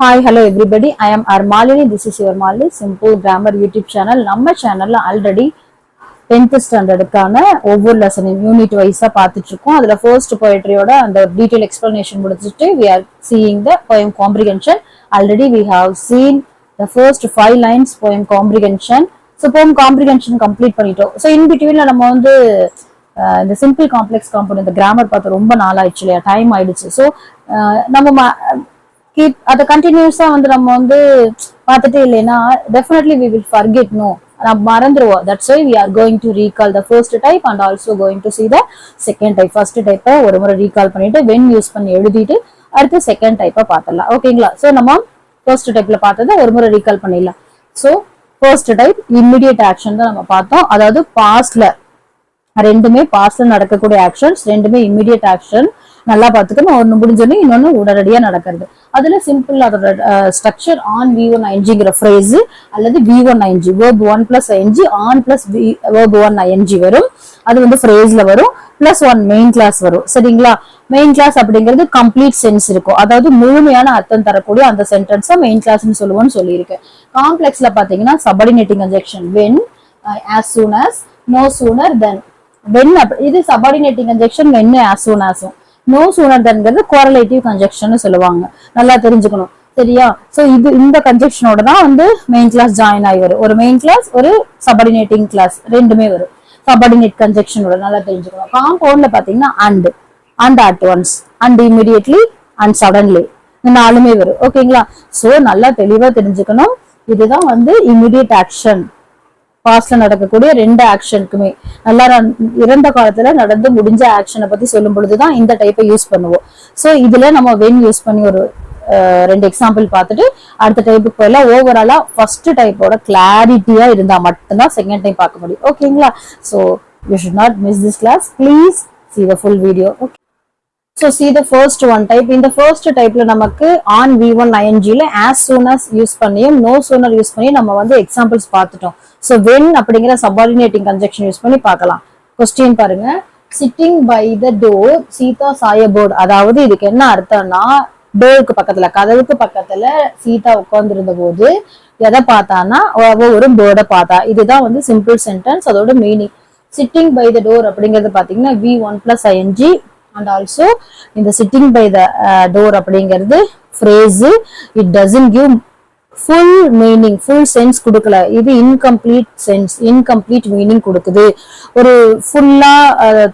Hi, hello everybody. I am Armalini. This is your Malini Simple Grammar YouTube channel. நம்ம சேனல்ல already 10th ஸ்டாண்டர்டுக்கான ஒவ்வொரு லெசனையும் unit வைஸா பார்த்துட்டு இருக்கோம். அதுல ஃபர்ஸ்ட் போயட்ரியோட அந்த டீடைல் எக்ஸ்பிளனேஷன் முடிச்சிட்டு we are seeing the poem comprehension. Already we have seen the first 5 lines poem comprehension. So poem comprehension complete பண்ணிட்டோம். So in betweenல நம்ம வந்து இந்த சிம்பிள் காம்ப்ளெக்ஸ் காம்பவுண்ட் இந்த கிராமர் பார்த்து ரொம்ப நாள் ஆயிடுச்சு இல்லையா, டைம் ஆயிடுச்சு. ஸோ நம்ம அதை கண்டினியூஸா வந்து நம்ம வந்து பார்த்துட்டே இல்லைன்னா definitely we will forget. No, நம்ம மறந்துடுவோம். That's why we are going to recall the first type and also going to see the second type. First டைப்பை ஒரு முறை ரீகால் பண்ணிட்டு வென் யூஸ் பண்ணி எழுதிட்டு அடுத்து செகண்ட் டைப்பை பார்த்துடலாம். ஓகேங்களா? ஸோ நம்ம ஃபர்ஸ்ட் டைப்ல பார்த்ததை ஒரு முறை ரீகால் பண்ணிடலாம். So first type immediate action தான் நம்ம பார்த்தோம். அதாவது பாஸ்ட்ல ரெண்டுமே பாஸ்ட்ல நடக்கக்கூடிய ஆக்ஷன்ஸ், ரெண்டுமே இம்மிடியட் ஆக்ஷன். நல்லா பார்த்துக்கணும். ஒன்னு முடிஞ்சோடனே இன்னொன்னு உடனடியா நடக்கிறது. அதுல சிம்பிள் அதோட ஸ்ட்ரக்சர் ஆன் V1ing ஃப்ரேஸ் அல்லது V1ing verb 1 plus ing on plus verb 1 ing வரும். அது வந்து ஃப்ரேஸ்ல வரும். பிளஸ் 1 மெயின் கிளாஸ் வரும். சரிங்களா? மெயின் கிளாஸ் அப்படிங்கிறது கம்ப்ளீட் சென்ஸ் இருக்கும். அதாவது முழுமையான அர்த்தம் தரக்கூடிய அந்த சென்டென்ஸ் மெயின் கிளாஸ்னு சொல்லுவோம்னு சொல்லியிருக்கேன். காம்ப்ளெக்ஸ்ல பாத்தீங்கன்னா subordinating conjunction when, as soon as, no sooner than. when இது subordinating conjunction when, as soon as. no sooner thanங்கிறது கோரலேட்டிவ் கன்ஜெக்ஷன் சொல்லுவாங்க. நல்லா தெரிஞ்சுக்கணும். சரியா? சோ இது இந்த கன்ஜெக்ஷனோட தான் வந்து மெயின் கிளாஸ் ஜாயின் ஆகி வரும். ஒரு மெயின் கிளாஸ் ஒரு சபார்டினேட்டிங் கிளாஸ் ரெண்டுமே வரும் சபார்டினேட் கன்ஜெக்ஷனோட. நல்லா தெரிஞ்சுக்கணும். காம்பவுண்ட்ல பாத்தீங்கன்னா and at once, and immediately, and suddenly இந்த நாலுமே வரும். ஓகேங்களா? சோ நல்லா தெளிவா தெரிஞ்சுக்கணும். இதுதான் வந்து இமிடியட் ஆக்ஷன். பாஸ்ட்ல நடக்கக்கூடிய ரெண்டு ஆக்ஷனுக்குமே நல்லா இறந்த காலத்துல நடந்து முடிஞ்ச ஆக்ஷனை பத்தி சொல்லும் பொழுதுதான் இந்த டைப்பை யூஸ் பண்ணுவோம். சோ இதுல நம்ம வென் யூஸ் பண்ணி ஒரு ரெண்டு எக்ஸாம்பிள் பார்த்துட்டு அடுத்த டைப்புக்கு போயிடலாம். ஓவராலா ஃபர்ஸ்ட் டைப்போட கிளாரிட்டியா இருந்தா மட்டும்தான் செகண்ட் டைப் பார்க்க முடியும். ஓகேங்களா? So you should not miss this class. Please see the full video. Okay. So see the first one type. In the first type ல நமக்கு on V1ing ல as soon as யூஸ் பண்ணியும் no sooner use பண்ணி நம்ம வந்து examples பார்த்துட்டோம். So when அப்படிங்கிற subordinating conjunction use பண்ணி பார்க்கலாம். கொஸ்டின் பாருங்க. Sitting by the door, Sita saw a bird. அதாவது இதுக்கு என்ன அர்த்தம்னா டோருக்கு பக்கத்துல கதவுக்கு பக்கத்துல சீதா உட்கார்ந்திருந்த போது எதை பார்த்தானா ஒரு பேர்டை பார்த்தா. இதுதான் வந்து சிம்பிள் சென்டென்ஸ். அதோட meaning sitting by the door அப்படிங்கிறது பாத்தீங்கன்னா V1 plus ing and also இந்த sitting by the door அப்படிங்கிறது phrase. it doesn't give full meaning, full sense கொடுக்கல. இது incomplete sense, incomplete meaning கொடுக்குது. ஒரு ஃபுல்லா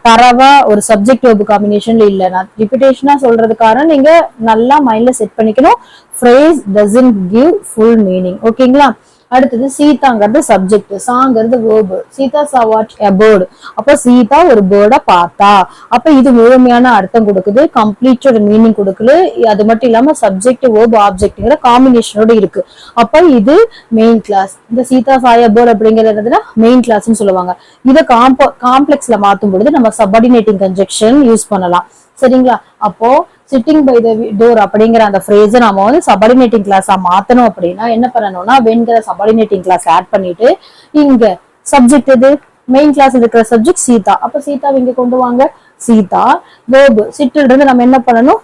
தரவா ஒரு சப்ஜெக்ட் வெர்ப் காம்பினேஷன்ல இல்ல. நான் ரிப்பீட்டேஷனா சொல்றதுக்காக நீங்க நல்லா மைண்ட்ல செட் பண்ணிக்கணும். phrase doesn't give full meaning. ஓகேங்களா? அடுத்தது சீதாங்கிறது சப்ஜெக்ட், சாங்கிறது verb. Sita saw what? a bird. அப்ப சீதா ஒரு பேர்டை பார்த்தா. அப்ப இது முழுமையான அர்த்தம் கொடுக்குது, கம்ப்ளீட்டோட மீனிங் கொடுக்குது. அது மட்டும் இல்லாம சப்ஜெக்ட் வேர்பு ஆப்ஜெக்ட்ங்கிற காம்பினேஷனோட இருக்கு. அப்ப இது மெயின் கிளாஸ். இந்த சீதா saw a bird அப்படிங்கிறதுல மெயின் கிளாஸ்ன்னு சொல்லுவாங்க. இதை காம்ப்ளெக்ஸ்ல மாத்தும் பொழுது நம்ம சபார்டினேட்டிங் கன்ஜெக்ஷன் யூஸ் பண்ணலாம். சரிங்களா? அப்போ சிட்டிங் பை த டோர் அப்படிங்கிற அந்த ஃப்ரேஸை நம்ம வந்து சபார்டினேட்டிங் கிளாஸா மாத்தணும். அப்படின்னா என்ன பண்ணணும்னா வென்கிற சபார்டினேட்டிங் கிளாஸ் ஆட் பண்ணிட்டு இங்க சப்ஜெக்ட் எது மெயின் கிளாஸ் இருக்கிற சப்ஜெக்ட் சீதா. அப்ப சீதா இங்க கொண்டு வாங்க. சீதா வேர்பு சிட்டில் இருந்து நம்ம என்ன பண்ணணும்,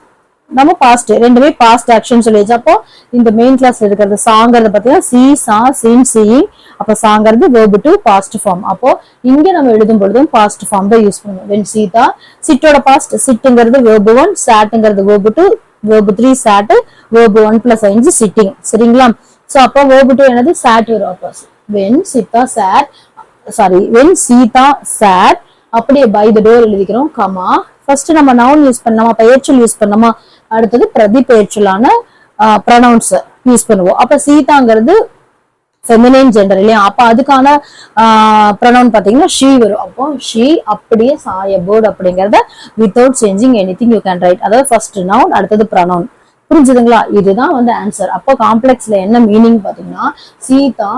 நம்ம பாஸ்ட் ரெண்டுமே பாஸ்ட் ஆக்ஷன் சொல்லியாச்சு. அப்போ இந்த மெயின் கிளாஸ் இருக்கிறது சாங்கிறது பாத்தீங்கன்னா சி சா சீன் சீயிங். அப்ப சாங்கிறது verb to past form. அப்போ இங்க நம்ம எழுதும் பொழுதும் past form தான் யூஸ் பண்ணுவோம். when சீதா சிட்டோட பாஸ்ட் சிட்டுங்கிறது verb 1, சாட்ங்கிறது verb 2, verb 3 sat, verb 1 plus ing sitting. சரிங்களா? சோ அப்போ verb 2 என்னது சாட் வரும். அப்போ when Sita sat, sorry when Sita sat அப்படியே by the door எழுதிக்கிறோம். கமா ஃபர்ஸ்ட் நம்ம நவுன் யூஸ் பண்ணோமா, பெயர்ச்சொல் யூஸ் பண்ணோமா, அடுத்தது பிரதி பெயர்ச்சொல்லான ப்ரொனவுன்ஸ் யூஸ் பண்ணுவோம். அப்ப சீதாங்கிறது ஃபெமினைன் ஜெண்டர் இல்லையா? அப்ப அதுக்கான ப்ரொனவுன் பாத்தீங்கன்னா ஷீ வரும். அப்போ ஷீ அப்படியே saw a bird அப்படிங்கறத without changing anything you can write. அதாவது ஃபர்ஸ்ட் நவுன் அடுத்தது ப்ரொனவுன். புரிஞ்சுதுங்களா? இதுதான் வந்து ஆன்சர். அப்போ காம்ப்ளெக்ஸ்ல என்ன மீனிங் பாத்தீங்கன்னா சீதா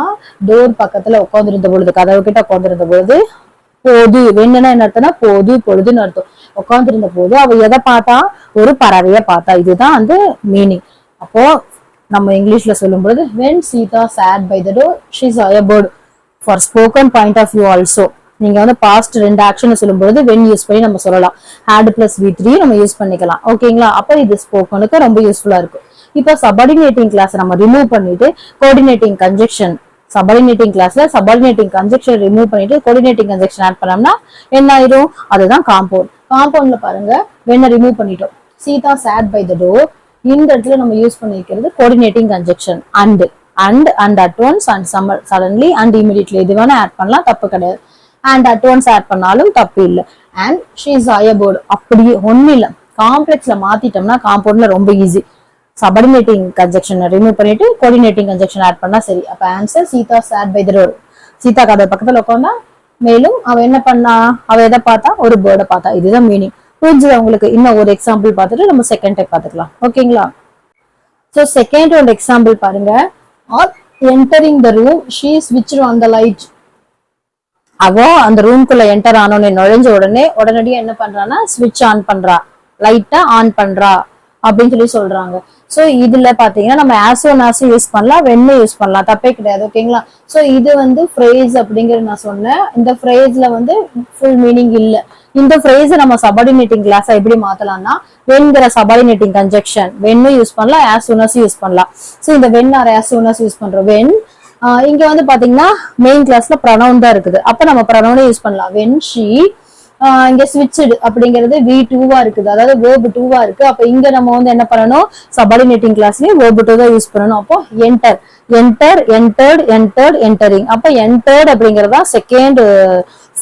டோர் பக்கத்துல உட்கார்ந்திருந்த பொழுது, கதவு கிட்ட உட்கார்ந்திருந்த பொழுது போது. வேணும்னா என்ன அர்த்தம்னா போது பொழுதுன்னு அர்த்தம். உட்கார்ந்திருந்த போது அவ எதை பார்த்தா, ஒரு பறவைய பார்த்தா. இதுதான் வந்து மீனிங். அப்போ நம்ம இங்கிலீஷ்ல சொல்லும் பொழுது when Sita sat by the door she saw a bird. for spoken point of view also நீங்க வந்து பாஸ்ட் ரெண்டு ஆக்ஷன் சொல்லும் பொழுது when யூஸ் பண்ணி நம்ம சொல்லலாம். had plus V3 நம்ம யூஸ் பண்ணிக்கலாம். ஓகேங்களா? அப்ப இது ஸ்போக்கனுக்கு ரொம்ப யூஸ்ஃபுல்லா இருக்கும். இப்ப சபார்டினேட்டிங் கிளாஸ் நம்ம ரிமூவ் பண்ணிட்டு கோஆர்டினேட்டிங் கன்ஜெக்ஷன் சபார்டினேட்டிங் கிளாஸ்ல சபார்டினேட்டிங் கன்ஜெக்ஷன் ரிமூவ் பண்ணிட்டு கோஆர்டினேட்டிங் கன்ஜெக்ஷன் ஆட் பண்ணோம்னா என்ன ஆயிரும்? அதுதான் காம்பவுண்ட். காம்பவுண்ட்ல பாருங்க வெண்ண ரிமூவ் பண்ணிட்டோம். Sita sat by the door. இந்த இடத்துல நம்ம யூஸ் பண்ணிக்கிறது coordinating conjunction and at once and suddenly and immediately இது வேணா ஆட் பண்ணலாம், தப்பு கிடையாது. and at once ஆட் பண்ணாலும் தப்பு இல்லை. and she is aboard அப்படியே ஒண்ணு இல்ல, காம்ப்ளெக்ஸ்ல மாத்திட்டோம்னா காம்பவுண்ட்ல ரொம்ப ஈஸி. சபார்டினேட்டிங் கன்ஜெக்ஷன் ரிமூவ் பண்ணிட்டு கோஆர்டினேட்டிங் கன்ஜெக்ஷன் ஆட் பண்ணா சரி. அப்ப answer Sita sat by the door. Sita கதை பக்கத்துல உட்காந்தா, மேலும் அவ என்ன பண்ணா, அவ எதை பார்த்தா, ஒரு பேர்டை பார்த்தா. இதுதான் மீனிங். புரிஞ்சுது உங்களுக்கு? இன்னும் ஒரு எக்ஸாம்பிள் பார்த்துட்டு நம்ம செகண்ட் டைப் பார்த்துக்கலாம். ஓகேங்களா? சோ செகண்ட் ஒரு எக்ஸாம்பிள் பாருங்க. R entering the room she switched on the light. அவ அந்த ரூம்குள்ள என்டர் ஆனோன்னு நுழைஞ்ச உடனடியா என்ன பண்றான்னா ஸ்விட்ச் ஆன் பண்றா, லைட்டா ஆன் பண்றா அப்படின்னு சொல்லி சொல்றாங்க. சோ இதுல பாத்தீங்கன்னா நம்ம ஆஸ் யூஸ் பண்ணலாம், வென்னு யூஸ் பண்ணலாம், தப்பே கிடையாது. ஓகேங்களா? சோ இது வந்து ஃப்ரேஸ் அப்படிங்கறது நான் சொன்னேன். இந்த ஃப்ரேஸ்ல வந்து ஃபுல் மீனிங் இல்ல. இந்த ஃப்ரேஸ் நம்ம சபார்டினேட்டிங் கிளாஸ் எப்படி மாத்தலாம்னா வென்கிற சபார்டினேட்டிங் கன்ஜெக்ஷன் வென்னு யூஸ் பண்ணலாம், ஆஸ் யூஸ் பண்ணலாம். சோ இந்த வென் ஆர் ஆஸ் யூஸ் பண்றோம். வென் இங்க வந்து பாத்தீங்கன்னா மெயின் கிளாஸ்ல ப்ரொனவுன் தான் இருக்குது. அப்ப நம்ம ப்ரொனவுனே யூஸ் பண்ணலாம். வென் ஷீ இங்க ஸ்விட்ச்டு அப்படிங்கிறது V2வா இருக்குது, அதாவது verb 2வா இருக்கு. அப்ப இங்க நம்ம வந்து என்ன பண்ணணும், சபார்டினேட்டிங் கிளாஸ்லயே verb 2 தான் யூஸ் பண்ணணும். அப்போ என்டர், என்டரிங். அப்ப என்டர்ட் அப்படிங்கறதா செகண்ட்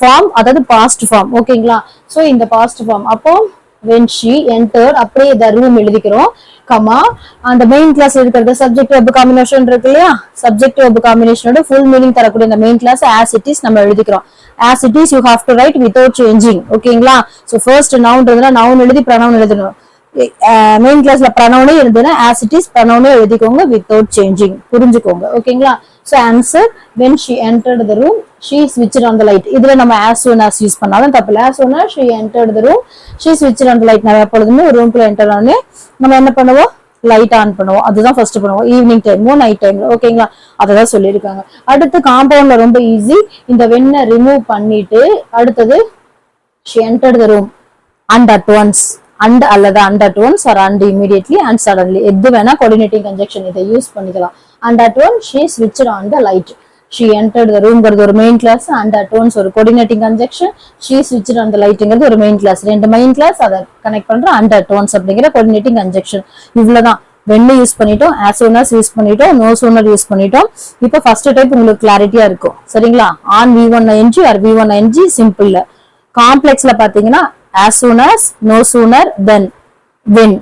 ஃபார்ம், அதாவது பாஸ்ட் ஃபார்ம். ஓகேங்களா? சோ இந்த பாஸ்ட் ஃபார்ம். அப்போ when she entered அப்படியே the room எழுதிக்கிறோம், கமா அந்த மெயின் கிளாஸ் இருக்கிறது சப்ஜெக்ட் வெர்ப் காம்பினேஷன் இருக்கு இல்லையா, சப்ஜெக்ட் வெர்ப் காம்பினேஷனோட ஃபுல் மீனிங் தரக்கூடிய இந்த main clause as it is நம்ம எழுதிக்கிறோம். as it is you have to write without changing. ஓகேங்களா? சோ ஃபர்ஸ்ட் நவுன் இருந்தா நவுன் எழுதி ப்ரொனவுன் எழுதணும். மெயின் கிளாஸ்ல ப்ரொனவுனே எழுதுனா as it is ப்ரொனவுனே எழுதிக்கோங்க without changing. புரிஞ்சுக்கோங்க. ஓகேங்களா? So answer when she entered the room she switched on the light. இதுல நம்ம as soon as யூஸ் பண்ணாலும் தப்பு இல்ல. as soon as she entered the room she switched on the light. நம்ம எப்பொழுதுமே ஒரு ரூம்குள்ள என்டர் ஆனே நம்ம என்ன பண்ணுவோம், லைட் ஆன் பண்ணுவோம். அதுதான் ஃபர்ஸ்ட் பண்ணுவோம், ஈவினிங் டைம் நைட் டைம்ல. ஓகேங்களா? அததான் சொல்லியிருக்காங்க. அடுத்து காம்பவுண்ட்ல ரொம்ப ஈஸி. இந்த வெண்ணை ரிமூவ் பண்ணிட்டு அடுத்தது she entered the room and at once and அல்லது and at once or and immediately and suddenly எது வேணா கோஆர்டினேட்டிங் கன்ஜெக்ஷன் இதை யூஸ் பண்ணிக்கலாம். and at once she switched on the light. she entered the room ஒரு main clause, and at once ஒரு coordinating conjunction, she switched on the lightங்கிறது ஒரு main clause. ரெண்டு main clause அதை connect பண்ற and at once அப்படிங்கிற coordinating conjunction. இவ்வளவுதான். Wayne use பண்ணிட்டோம், as soon as use பண்ணிட்டோம், no sooner யூஸ் பண்ணிட்டோம். இப்போ ஃபர்ஸ்ட் டைப் உங்களுக்கு கிளாரிட்டியா இருக்கும். சரிங்களா? on V1ing or V1ing சிம்பிள்ல. காம்ப்ளெக்ஸ்ல பாத்தீங்கன்னா as soon as, no sooner, then, when.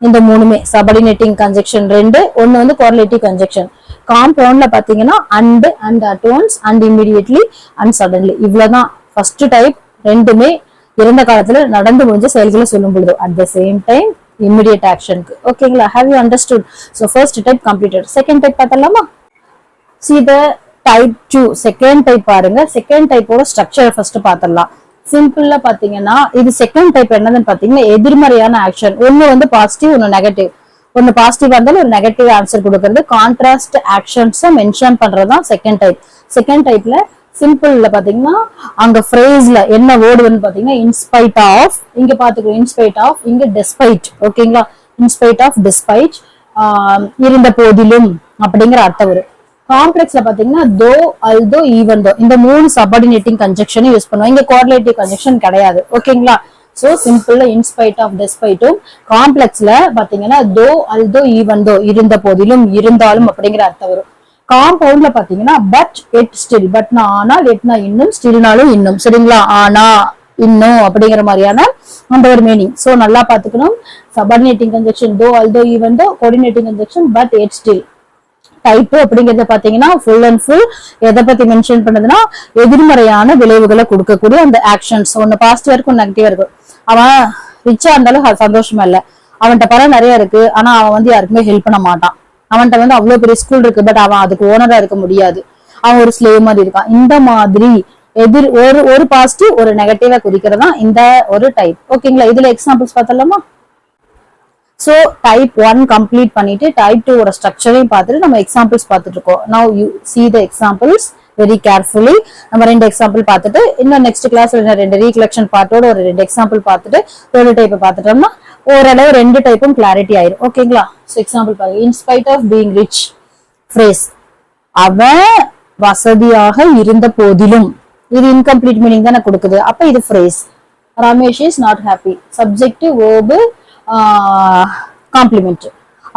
இந்த மூணுமே சபார்டினேட்டிங் கன்ஜெக்ஷன் ரெண்டு, ஒன்னு வந்து கோரிலேட்டிவ் கன்ஜெக்ஷன். காம்பவுண்ட்ல பாத்தீங்கன்னா and at once and immediately and suddenly. இவ்வளவுதான் ஃபர்ஸ்ட் டைப். ரெண்டுமே இறந்த காலத்துல நடந்து முடிஞ்ச செயல்களை சொல்லும் பொழுது at the same time immediate actionக்கு. ஓகேங்களா? have you understood? so first type completed. second type பார்த்தலாமா? see the type 2 second type பாருங்க. செகண்ட் டைப்போட ஸ்ட்ரக்சர் ஃபர்ஸ்ட் பார்த்தலாம். சிம்பிளா பாத்தீங்கன்னா இது செகண்ட் டைப் என்னதுன்னு பாத்தீங்கன்னா எதிர்மறையான ஆக்ஷன். ஒன்னு வந்து பாசிட்டிவ், ஒன்னு நெகட்டிவ். ஒன்னு பாசிட்டிவா இருந்தாலும் ஒரு நெகட்டிவ் ஆன்சர் கொடுக்கறது, கான்ட்ராஸ்ட் ஆக்ஷன்ஸ் மென்ஷன் பண்றதுதான் செகண்ட் டைப். செகண்ட் டைப்ல சிம்பிள்ல பாத்தீங்கன்னா அங்க ஃப்ரேஸ்ல என்ன வேர்டு வந்து பாத்தீங்கன்னா இன்ஸ்பைட் ஆஃப், இங்க பாத்துக்கோ இன்ஸ்பைட் ஆஃப், இங்க டெஸ்பைட். ஓகேங்களா? இன்ஸ்பைட் ஆஃப், டெஸ்பைட், இருந்த போதிலும் அப்படிங்கிற அர்த்தம் வரும். காம்ப்ளெக்ஸ்ல பாத்தீங்கன்னா தோ, அல்தோ, ஈவன் தோ இந்த மூணு சபார்டினேட்டிங் கன்ஜெக்ஷன் யூஸ் பண்ணுவோம். இங்க கோரிலேட்டிவ் கன்ஜெக்ஷன் கிடையாது. ஓகேங்களா? சோ சிம்பிள்ல இன்ஸ்பைட் ஆஃப், டெஸ்பைட்டும். காம்ப்ளெக்ஸ்ல பாத்தீங்கன்னா தோ, அல்தோ, ஈவன் தோ இருந்த போதிலும், இருந்தாலும் அப்படிங்கிற அர்த்தம் வரும். காம்பவுண்ட்ல பாத்தீங்கன்னா பட், எட், ஸ்டில். பட்னா ஆனால், எட்னா இன்னும், ஸ்டில்னாலும் இன்னும். சரிங்களா? ஆனா, இன்னும் அப்படிங்கிற மாதிரியான அந்த ஒரு மீனிங். சோ நல்லா பாத்துக்கணும். Subordinating conjunction though, although, even though. Coordinating conjunction but, yet, still. Type அப்படிங்கறத பாத்தீங்கன்னா ஃபுல் அண்ட் ஃபுல் எதை பத்தி மென்ஷன் பண்ணதுன்னா எதிர்மறையான விளைவுகளை கொடுக்கக்கூடிய அந்த ஆக்ஷன்ஸ். ஒன்னு பாசிட்டிவா இருக்கும், நெகட்டிவா இருக்கும். அவன் ரிச்சா இருந்தாலும் சந்தோஷமா இல்ல, அவன்கிட்ட பணம் நிறைய இருக்கு, ஆனா அவன் வந்து யாருக்குமே ஹெல்ப் பண்ண மாட்டான். அவன்கிட்ட வந்து அவ்வளவு பெரிய ஸ்கூல் இருக்கு, பட் அவன் அதுக்கு ஓனரா இருக்க முடியாது, அவன் ஒரு ஸ்லேவ் மாதிரி இருக்கான். இந்த மாதிரி ஒரு பாசிட்டிவ் ஒரு நெகட்டிவா குறிக்கிறதா இந்த ஒரு டைப். ஓகேங்களா? இதுல எக்ஸாம்பிள்ஸ் பார்த்தலாமா? சோ டைப் 1 கம்ப்ளீட் பண்ணிட்டு டைப் 2 ஓட ஸ்ட்ரக்சரையும் பார்த்துட்டு நம்ம எக்ஸாம்பிள்ஸ் பார்த்துட்டு இருக்கோம். Now you see the examples. Very carefully நம்ம 2 எக்ஸாம்பிள் பார்த்துட்டு இன்னும் நெக்ஸ்ட் கிளாஸ்ல 2 ரீகலெக்ஷன் பார்ட்டோட ஒரு 2 எக்ஸாம்பிள் பார்த்துட்டு ப்ரோட்டோடைப் பார்த்துட்டோம்னா ஓரளவு 2 டைப்பும் கிளாரிட்டி ஆயிரும். ஓகேங்களா? சோ எக்ஸாம்பிள் பாருங்க. In spite of being rich phrase, அவன் வசதியாக இருந்த போதிலும், இது இன்கம்ப்ளீட் மீனிங் தானே கொடுக்குது. அப்ப இது phrase. Ramesh is not happy, subject verb complement.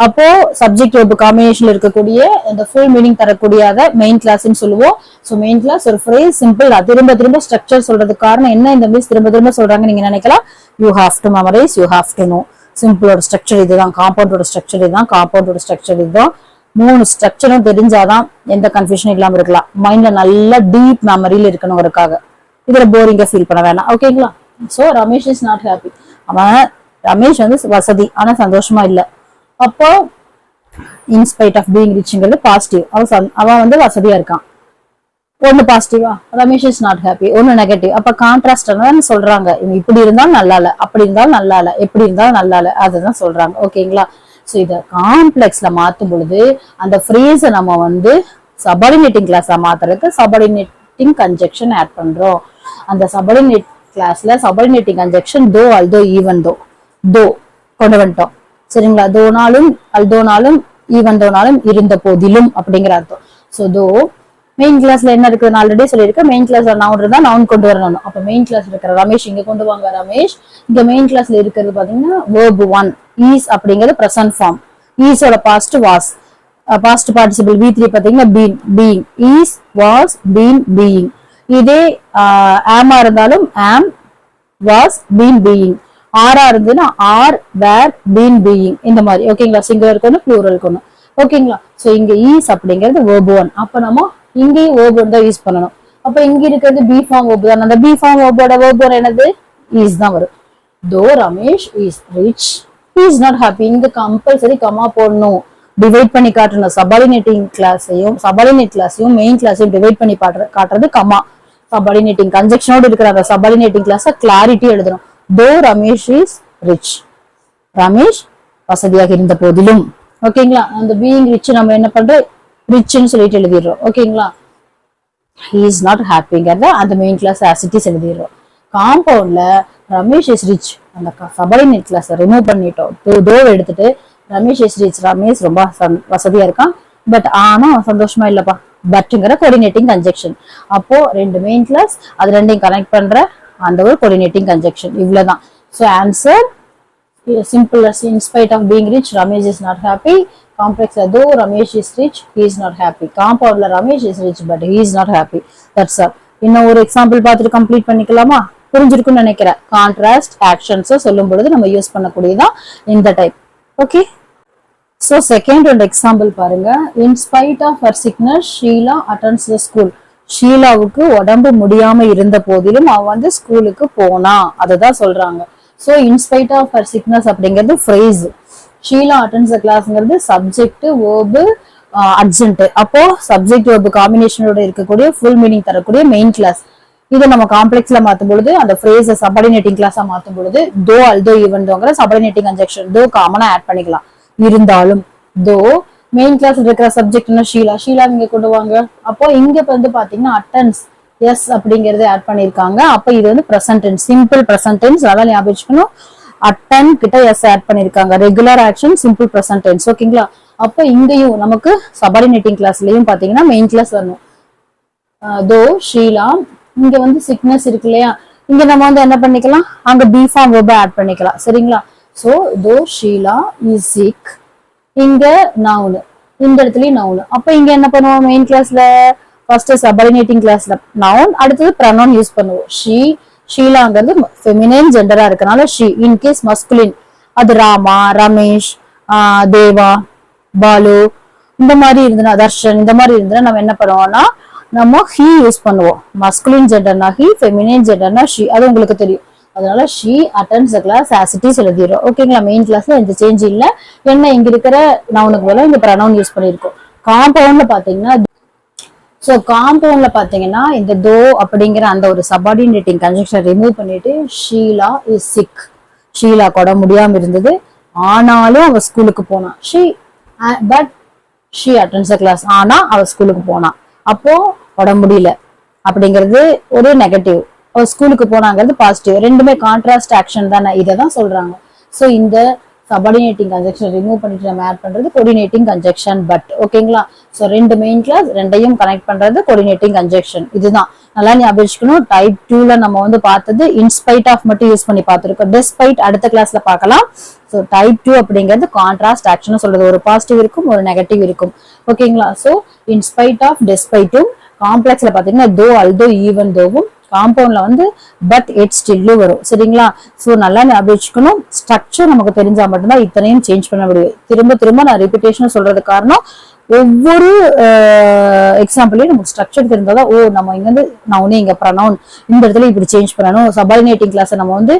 அப்போ சப்ஜெக்ட் வேர்பு காம்பினேஷன்ல இருக்கக்கூடிய இந்த ஃபுல் மீனிங் தரக்கூடியத மெயின் கிளாஸ்ன்னு சொல்லுவோம். சோ மெயின் கிளாஸ் ஒரு ஃப்ரேஸ் சிம்பிள் திரும்ப திரும்ப ஸ்ட்ரக்சர் சொல்றதுக்கு காரணம் என்ன, இந்த மிஸ் திரும்ப திரும்ப சொல்றாங்க நீங்க நினைக்கலாம். You have to memorise, you have to know. சிம்பிளோட ஸ்ட்ரக்சர் இதுதான், காம்பவுண்டோட ஸ்ட்ரக்சர் இதுதான், காம்பவுண்டோட ஸ்ட்ரக்சர் இதுதான். 3 ஸ்ட்ரக்சரும் தெரிஞ்சாதான் எந்த கன்ஃபியூஷனும் இல்லாம இருக்கலாம். மைண்ட்ல நல்ல டீப் மெமரியில இருக்கணுங்கிறதுக்காக. இதுல போரிங்கா ஃபீல் பண்ண வேணாம். ஓகேங்களா? So Ramesh is not happy, Ramesh வசதி ஆனா சந்தோஷமா இல்ல. அப்போ இன்ஸ்பைட் ஆஃப் பீயிங் ரிச்ங்கிறது பாசிட்டிவ். அவன் வசதியா இருக்கான். ஒண்ணு பாசிட்டிவா, ரமேஷ் இஸ் நாட் ஹாப்பி. ஒண்ணு நெகட்டிவ். அப்ப கான்ட்ராஸ்ட் சொல்றாங்க. இப்படி இருந்தாலும் நல்லா இல்ல, அப்படி இருந்தாலும் நல்லா இல்ல, எப்படி இருந்தாலும் நல்லா இல்ல, அதுதான் சொல்றாங்க. ஓகேங்களா? சோ இத காம்ப்ளெக்ஸ்ல மாத்தும் பொழுது அந்த ஃப்ரேஸை நம்ம சபார்டினேட்டிங் கிளாஸா மாத்துறதுக்கு சபார்டினேட்டிங் கன்ஜெக்ஷன் ஆட் பண்றோம். அந்த சபார்டினேட் கிளாஸ்ல subordinating conjunction though, although, even தோ, தோ கொண்டு வந்துட்டோம். சரிங்களா? தோனாலும் அல்தோனாலும் ஈவன் தோனாலும் இருந்த போதிலும் அப்படிங்கிற அர்த்தம். சோ தோ மெயின் கிளாஸ்ல என்ன இருக்கு, நான் ஆல்ரெடி சொல்லியிருக்கேன். மெயின் கிளாஸ்ல நவுன் இருந்தா நவுன் கொண்டு வரணும். அப்ப மெயின் கிளாஸ்ல இருக்கிற ரமேஷ் இங்க கொண்டு வாங்க ரமேஷ். இங்க மெயின் கிளாஸ்ல இருக்கிறது பாத்தீங்கன்னா verb 1 ஈஸ் அப்படிங்கிறது பிரசன்ட் ஃபார்ம். ஈஸோட past was, past participle V3 பாத்தீங்கன்னா been, being. Is, was, been, being. இதே ஆமா இருந்தாலும் ஆம், வாஸ், பீன், பீயிங். ஆரா இருந்ததுன்னா ஆர், வேர், பீன், பீயிங். இந்த மாதிரி. ஓகேங்களா? சிங்குலருக்கு ஒண்ணு, ப்ளூரலுக்கு ஒண்ணு. ஓகேங்களா? சோ இங்க ஈஸ் அப்படிங்கிறது verb 1. அப்ப நம்ம இங்கேயும் verb 1 தான் யூஸ் பண்ணணும். அப்ப இங்க இருக்கிறது பி ஃபார்ம் verb தான். அந்த பி ஃபார்ம் verb-ஓட verb 1 என்னது? ஈஸ் தான் வரும். தோ Ramesh is rich, he is not happy. இங்க கம்பல்சரி கமா போடணும். டிவைட் பண்ணி காட்டணும். சபார்டினேட்டிங் கிளாஸையும் மெயின் கிளாஸையும் டிவைட் பண்ணி காட்டுறது கமா. சபார்டினேட்டிங் கன்ஜெக்ஷனோட இருக்கிற அந்த சபார்டினேட்டிங் கிளாஸ கிளாரிட்டி எழுதணும். தோ ரமேஷ் இஸ் ரிச், ரமேஷ் வசதியாக இருந்த போதிலும். ஓகேங்களா? அந்த பீயிங் ரிச் நம்ம என்ன பண்றோம், ரிச்னு சொல்லிட்டு எழுதிடுறோம். ஓகேங்களா? he is not happyங்கிறத அந்த main clause as it is எழுதிடுறோம். காம்பவுண்ட்ல ரமேஷ் இஸ் ரிச் அந்த சபார்டினேட் கிளாஸ் ரிமூவ் பண்ணிட்டோம். தோ எடுத்துட்டு ரமேஷ் இஸ் ரிச், ரமேஷ் ரொம்ப வசதியா இருக்கான், பட் ஆனா சந்தோஷமா இல்லப்பா, பட்ங்கிற கோஆர்டினேட்டிங் கன்ஜெக்ஷன். அப்போ 2 மெயின் கிளாஸ், அது ரெண்டையும் கனெக்ட் பண்ற அந்த ஒரு கோஆர்டினேட்டிங் கன்ஜெக்ஷன். இவ்வளவுதான். So answer simple as in spite of being rich Ramesh is not happy. Complex though Ramesh is rich, he is not happy. Compound Ramesh is rich but he is not happy. That's all. இன்னும் ஒரு example பார்த்துட்டு complete பண்ணிக்கலாமா? புரிஞ்சிருக்கும்னு நினைக்கிறேன். Contrast actions சொல்லும் பொழுது நம்ம use பண்ணக்கூடியதான் இந்த டைப். ஓகே? சோ செகண்ட் ஒரு எக்ஸாம்பிள் பாருங்க. In spite of her sickness, Sheila attends the school. ஷீலாவுக்கு உடம்பு முடியாம இருந்த போதிலும் அவ ஸ்கூலுக்கு போனா, அதுதான் சொல்றாங்க. So in spite of her sickness அப்படிங்கிறது ஃப்ரேஸ். ஷீலா அட்டெண்ட்ஸ் தி கிளாஸ்ங்கிறது சப்ஜெக்ட் வேர்பு அட்ஜென்ட். அப்போ சப்ஜெக்ட் வேர்பு காம்பினேஷனோட இருக்கக்கூடிய ஃபுல் மீனிங் தரக்கூடிய மெயின் கிளாஸ். இதை நம்ம காம்ப்ளெக்ஸ்ல மாத்தும் பொழுது அந்த ஃப்ரேஸை சபார்டினேட்டிங் கிளாஸா மாத்தும் பொழுது தோ அல்தோ ஈவன் தோங்கிற சபார்டினேட்டிங் கன்ஜெக்ஷன் தோ காமனா ஆட் பண்ணிக்கலாம். இருந்தாலும் தோ மெயின் கிளாஸ்ல இருக்கிற சப்ஜெக்ட்னா ஷீலா, ஷீலா இங்க கொண்டு வாங்க. அப்போ இங்க பாத்தீங்கன்னா அட்டென்ஸ் எஸ் அப்படிங்கறது ஆட் பண்ணிருக்காங்க. அப்ப இது present tense, simple present tense. அதனால ஞாபகம் வச்சுக்கணும். அட்டன் கிட்ட எஸ் ஆட் பண்ணிருக்காங்க. Regular action simple present tense. ஓகேங்களா? அப்ப இங்கேயும் நமக்கு சபார்டினேட்டிங் கிளாஸ்லயும் பாத்தீங்கன்னா மெயின் கிளாஸ் வரணும். தோ ஷீலா, இங்க சிக்னஸ் இருக்கு இல்லையா, இங்க நம்ம என்ன பண்ணிக்கலாம், அங்க பி ஃபார்ம் வெர்ப ஆட் பண்ணிக்கலாம். சரிங்களா? சோ தோ ஷீலா இஸ் சிக், இங்க நவுன், இந்த இடத்துலயும் நவுன். அப்ப இங்க என்ன பண்ணுவோம், மெயின் கிளாஸ்ல ஃபர்ஸ்ட் சபார்டினேட்டிங் கிளாஸ்ல நவுன், அடுத்தது ப்ரொனவுன் யூஸ் பண்ணுவோம். ஷீ, ஷீலாங்கிறது ஃபெமினைன் ஜெண்டரா இருக்கனால ஷீ. இன் கேஸ் மஸ்குலின் அது ராமா, ரமேஷ், தேவா, பாலு இந்த மாதிரி இருந்ததுன்னா, தர்ஷன் இந்த மாதிரி இருந்ததுன்னா நம்ம என்ன பண்ணுவோம்னா நம்ம ஹீ யூஸ் பண்ணுவோம். மஸ்குலின் ஜெண்டர்னா ஹீ, ஃபெமினைன் ஜெண்டர்னா ஷீ. அது உங்களுக்கு தெரியும். அதனால she attends the class as it is எழுதிரும். ஓகேங்களா? மெயின் கிளாஸ்ல எந்த சேஞ்ச் இல்ல. என்ன இங்க இருக்கிற நவுனுக்கு பதிலா இங்க ப்ரொனவுன் யூஸ் பண்ணிருக்கோம். காம்பவுண்ட்ல பாத்தீங்கன்னா இந்த தோ அப்படிங்கிற அந்த ஒரு சபார்டினேட்டிங் கன்ஜெக்ஷன் ரிமூவ் பண்ணிட்டு ஷீலா இஸ் சிக், ஷீலா கூட முடியாம இருந்தது ஆனாலும் அவ ஸ்கூலுக்கு போனா. ஷீ அட்டெண்ட்ஸ் தி கிளாஸ், ஆனா அவ ஸ்கூலுக்கு போனா. அப்போ உடம்பு முடியல அப்படிங்கிறது ஒரு நெகட்டிவ், ஸ்கூலுக்கு போனாங்கிறது பாசிட்டிவ். ரெண்டுமே கான்ட்ராஸ்ட் ஆக்ஷன் தானே, இதை தான் சொல்றாங்க. ஸோ இந்த சபார்டினேட்டிங் கன்ஜெக்ஷன் ரிமூவ் பண்ணிட்டு நம்ம ஆட் பண்றது கோஆர்டினேட்டிங் கன்ஜெக்ஷன் பட். ஓகேங்களா? ஸோ ரெண்டு மெயின் கிளாஸ் ரெண்டையும் கனெக்ட் பண்றது கோஆர்டினேட்டிங் கன்ஜெக்ஷன். இதுதான் நல்லா ஞாபகம் வச்சுக்கணும். டைப் 2ல நம்ம வந்து பார்த்தது இன்ஸ்பைட் ஆஃப் மட்டும் யூஸ் பண்ணி பார்த்துருக்கோம். டெஸ்பைட் அடுத்த கிளாஸ்ல பார்க்கலாம். ஸோ டைப் 2 அப்படிங்கிறது கான்ட்ராஸ்ட் ஆக்ஷன் சொல்றது, ஒரு பாசிட்டிவ் இருக்கும் ஒரு நெகட்டிவ் இருக்கும். ஓகேங்களா? ஸோ இன்ஸ்பைட் ஆஃப் டெஸ்பைட்டும், காம்ப்ளெக்ஸ்ல பாத்தீங்கன்னா தோ அல்தோ ஈவன் தோவும், காம்பவுண்ட்ல வந்து பட் எட் ஸ்டில்லு வரும். சரிங்களா? சோ நல்லா ஞாபகம் வச்சுக்கணும். ஸ்ட்ரக்சர் நமக்கு தெரிஞ்சா மட்டும்தான் இத்தனையும் சேஞ்ச் பண்ண முடியும். திரும்ப திரும்ப நான் ரிப்பீட்டேஷன் சொல்றது காரணம், ஒவ்வொரு எக்ஸாம்பிளையும் நமக்கு ஸ்ட்ரக்சர் தெரிஞ்சாதான், ஓ நம்ம இங்க வந்து நான் இங்க ப்ரொனவுன் இந்த இடத்துல இப்படி சேஞ்ச் பண்ணணும், சபார்டினேட்டிங் கிளாஸ் நம்ம வந்து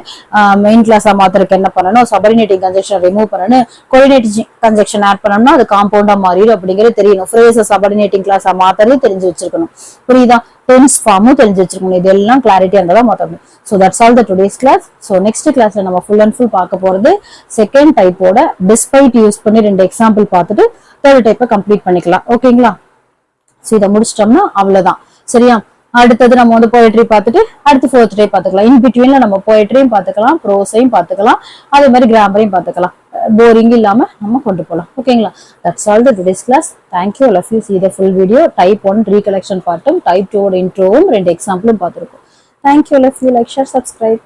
மெயின் கிளாஸா மாத்திரக்கு என்ன பண்ணணும், சபார்டினேட்டிங் கன்ஜெக்ஷன் ரிமூவ் பண்ணணும், கோஆர்டினேட்டிங் கன்ஜெக்ஷன் ஆட் பண்ணணும்னா அது காம்பவுண்டா மாறிடும் அப்படிங்கிறது தெரியணும். ஃப்ரேஸை சபார்டினேட்டிங் கிளாஸா மாத்துறது தெரிஞ்சு வச்சிருக்கணும். புரியுதா? டென்ஸ் ஃபார்மும் தெரிஞ்சு வச்சிருக்கணும். இதெல்லாம் கிளாரிட்டியா இருந்தா மொத்தம். So that's all the today's class. So next கிளாஸ்ல நம்ம ஃபுல் அண்ட் ஃபுல் பார்க்க போறது செகண்ட் டைப்போட டிஸ்பைட் யூஸ் பண்ணி 2 எக்ஸாம்பிள் பார்த்துட்டு தேர்ட் டைப்பை கம்ப்ளீட் பண்ணிக்கலாம். ஓகேங்களா? ஸோ இதை முடிச்சிட்டோம்னா அவ்வளவுதான். சரியா? அடுத்தது நம்ம வந்து போயட்ரி பார்த்துட்டு அடுத்து ஃபோர்த் டைப் பார்த்துக்கலாம். இன் பிட்வீன்ல நம்ம போயட்ரியும் பார்த்துக்கலாம், ப்ரோஸையும் பார்த்துக்கலாம், அதே மாதிரி கிராமரையும் பார்த்துக்கலாம். போரிங் இல்லாம நம்ம கொண்டு போகலாம். ஓகேங்களா? That's all the today's class. Thank you. All of you see the full video. Type 1 recollection பார்ட்டும் டைப் 2 இன்ட்ரோவும் 2 எக்ஸாம்பிளும் பார்த்துருக்கோம். Thank you. All of you. Like, share, subscribe.